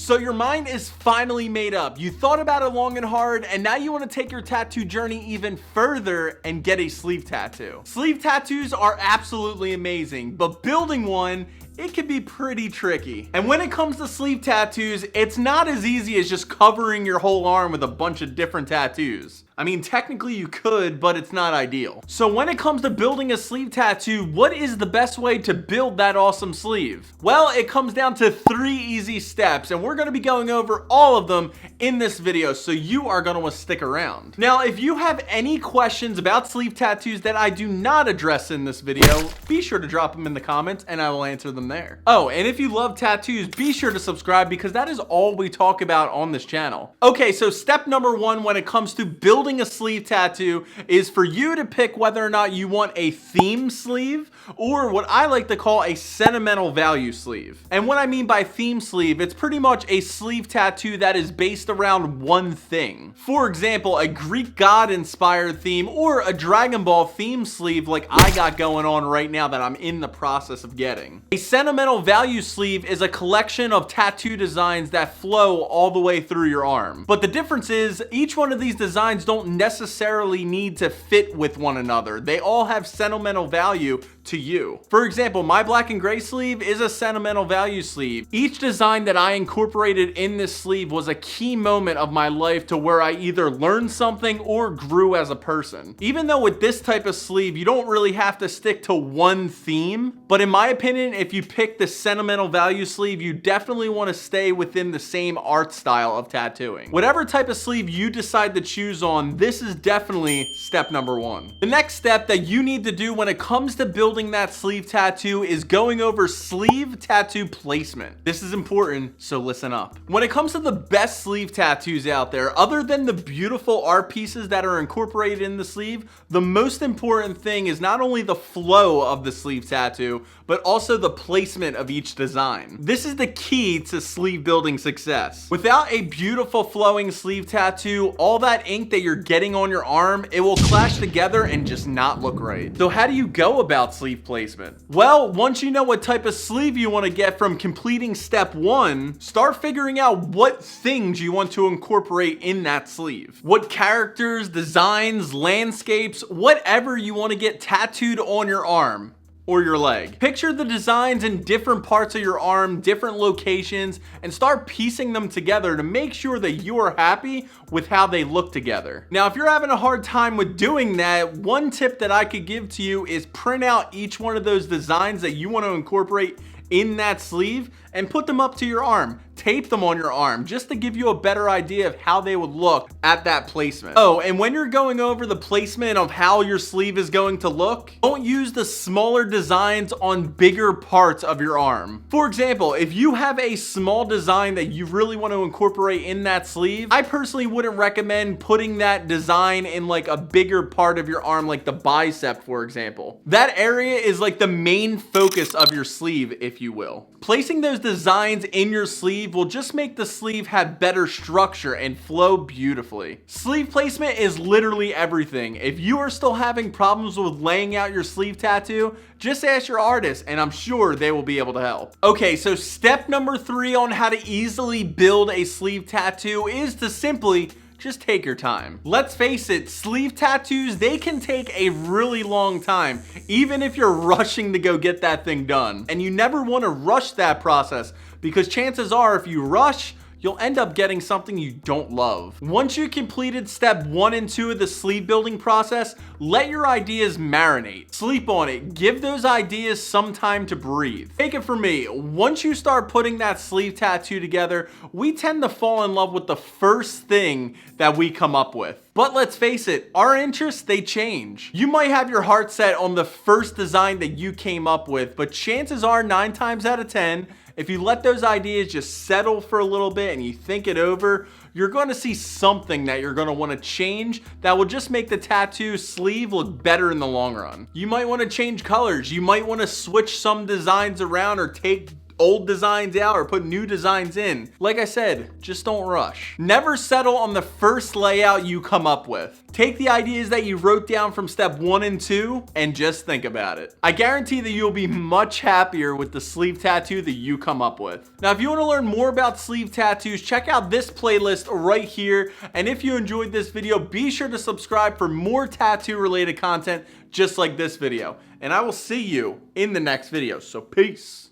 So your mind is finally made up. You thought about it long and hard, and now you want to take your tattoo journey even further and get a sleeve tattoo. Sleeve tattoos are absolutely amazing, but building one, it can be pretty tricky. And when it comes to sleeve tattoos, it's not as easy as just covering your whole arm with a bunch of different tattoos. I mean, technically you could, but it's not ideal. So when it comes to building a sleeve tattoo, what is the best way to build that awesome sleeve? Well, it comes down to 3 easy steps, and we're gonna be going over all of them in this video, so you are gonna wanna stick around. Now, if you have any questions about sleeve tattoos that I do not address in this video, be sure to drop them in the comments and I will answer them there. Oh, and if you love tattoos, be sure to subscribe because that is all we talk about on this channel. Okay, so step number 1 when it comes to building a sleeve tattoo is for you to pick whether or not you want a theme sleeve or what I like to call a sentimental value sleeve. And what I mean by theme sleeve, it's pretty much a sleeve tattoo that is based around one thing. For example, a Greek god inspired theme or a Dragon Ball theme sleeve like I got going on right now that I'm in the process of getting. A sentimental value sleeve is a collection of tattoo designs that flow all the way through your arm. But the difference is each one of these designs don't necessarily need to fit with one another. They all have sentimental value to you. For example, my black and gray sleeve is a sentimental value sleeve. Each design that I incorporated in this sleeve was a key moment of my life to where I either learned something or grew as a person. Even though with this type of sleeve, you don't really have to stick to one theme, but in my opinion, if you pick the sentimental value sleeve, you definitely want to stay within the same art style of tattooing. Whatever type of sleeve you decide to choose on, this is definitely step number 1. The next step that you need to do when it comes to building that sleeve tattoo is going over sleeve tattoo placement. This is important, so listen up. When it comes to the best sleeve tattoos out there, other than the beautiful art pieces that are incorporated in the sleeve, the most important thing is not only the flow of the sleeve tattoo, but also the placement of each design. This is the key to sleeve building success. Without a beautiful flowing sleeve tattoo, all that ink that you're getting on your arm, it will clash together and just not look right. So how do you go about sleeve placement? Well, once you know what type of sleeve you want to get from completing step 1, start figuring out what things you want to incorporate in that sleeve. What characters, designs, landscapes, whatever you want to get tattooed on your arm or your leg. Picture the designs in different parts of your arm, different locations, and start piecing them together to make sure that you are happy with how they look together. Now, if you're having a hard time with doing that, one tip that I could give to you is print out each one of those designs that you want to incorporate in that sleeve and put them up to your arm. Tape them on your arm just to give you a better idea of how they would look at that placement. Oh, and when you're going over the placement of how your sleeve is going to look, don't use the smaller designs on bigger parts of your arm. For example, if you have a small design that you really want to incorporate in that sleeve, I personally wouldn't recommend putting that design in like a bigger part of your arm, like the bicep, for example. That area is like the main focus of your sleeve, if you will. Placing those designs in your sleeve will just make the sleeve have better structure and flow beautifully. Sleeve placement is literally everything. If you are still having problems with laying out your sleeve tattoo, just ask your artist and I'm sure they will be able to help. Okay, so step number 3 on how to easily build a sleeve tattoo is to simply just take your time. Let's face it, sleeve tattoos, they can take a really long time, even if you're rushing to go get that thing done. And you never want to rush that process because chances are if you rush, you'll end up getting something you don't love. Once you completed step 1 and 2 of the sleeve building process, let your ideas marinate. Sleep on it. Give those ideas some time to breathe. Take it from me, once you start putting that sleeve tattoo together, we tend to fall in love with the first thing that we come up with. But let's face it, our interests, they change. You might have your heart set on the first design that you came up with, but chances are 9 times out of 10, if you let those ideas just settle for a little bit and you think it over, you're going to see something that you're going to want to change that will just make the tattoo sleeve look better in the long run. You might want to change colors. You might want to switch some designs around or take old designs out or put new designs in. Like I said, just don't rush. Never settle on the first layout you come up with. Take the ideas that you wrote down from step 1 and 2 and just think about it. I guarantee that you'll be much happier with the sleeve tattoo that you come up with. Now, if you want to learn more about sleeve tattoos, check out this playlist right here. And if you enjoyed this video, be sure to subscribe for more tattoo related content just like this video. And I will see you in the next video. So peace.